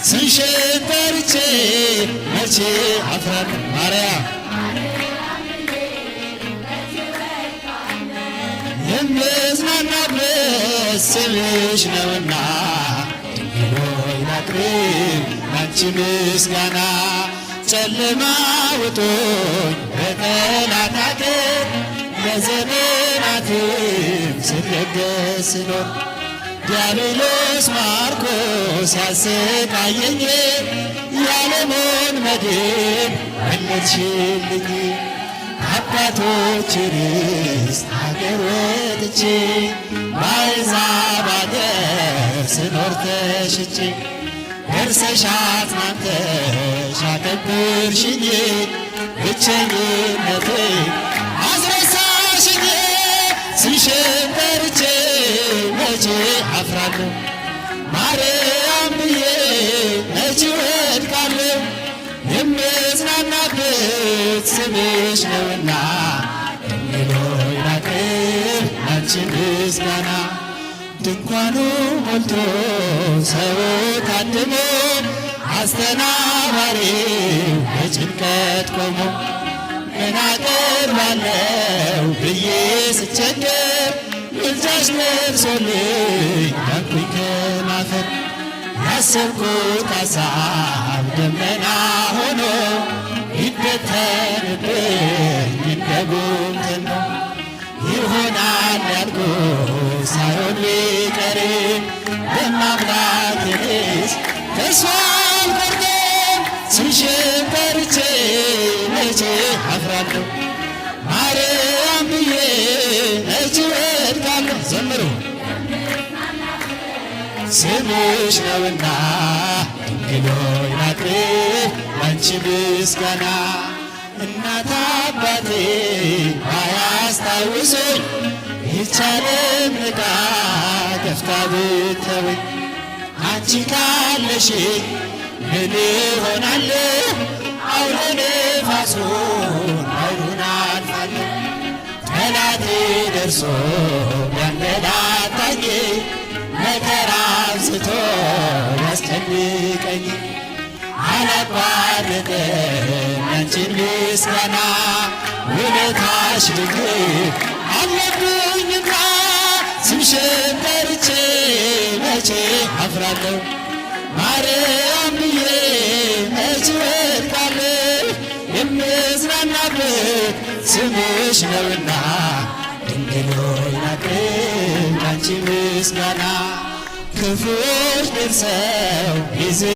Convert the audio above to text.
ስምሽን ጠርቼ መቼ አፍራለሁ ማርያም የምጽናናበት ስምሽ ነውና ድንግል ሆይ ላቅርብ ላንቺ ምስጋና ጨለማ ውጦኝ በጠላት አገር ለዘመናትም ስረገስ ስኖር ዲያብሎስ ማርኮ ሲያሰቃየኝ የዓለሙን መድን ወለድሽልኝ አባቶች ርስት አገር ወጥቼ በአሕዛብ አገር ስኖር ተሽጬ ደርሰሽ አጽናንተሽ አከበርሽኝ ብቸኝነቴን አስረሳሽኝ ስምሽን ጠርቼ መቼ አፍራለሁ ማርያም ብዬ መቼ ወድቃለሁ የምጽናናበት ስምሽ ነውና ድንግል ሆይ ላቅርብ ላንቺ ምስጋና ድንኳኑ ሞልቶ ሰው ታድሞ አስተናባሪው በጭንቀት ቆሞ ምን አቀርባለሁ ብዬ ስቸገር ምልጃሽ ደርሶልኝ ዳንኩኝ ከማፈር ያሰብኩት ሐሳብ ደመና ሆኖ ይበተንብኝ እንደ ጉም ተኖ ይሆናል ያልኩት ሳይሆን ቢቀር በአምላኬስ ተስፋ አልቆርጥም ስምሽን ጠርቼ መቼ አፍራለሁ ማርያም ብዬ መቼ ወድቃለሁ ዘምሩ ስምሽ ነውና ድንግል ሆይ ላቅርብ ላንቺ ምስጋና እናት አባቴ ባያስታውሱኝ ይህች ዓለም ንቃ ገፍታ ብተወኝ አንቺ ካለሽኝ ምን እሆናለሁ አውሎ ነፋሱን ኃይሉን አልፋለሁ ጠላቴ ደርሶ ቢያንገላታኝ መከራ አንስቶ ያስጨንቀኝ አላቋርጥም ያንቺን ምስጋና ውለታሽ ልክ አለብኝና ስምሽን ጠርቼ መቼ አፍራለሁ ማርያም ብዬ መቼ ወድቃለሁ የምጽናናበት ስምሽ ነውና ድንግል ሆይ ላቅርብ ላንቺ ምስጋና ክፉዎች ደርሰው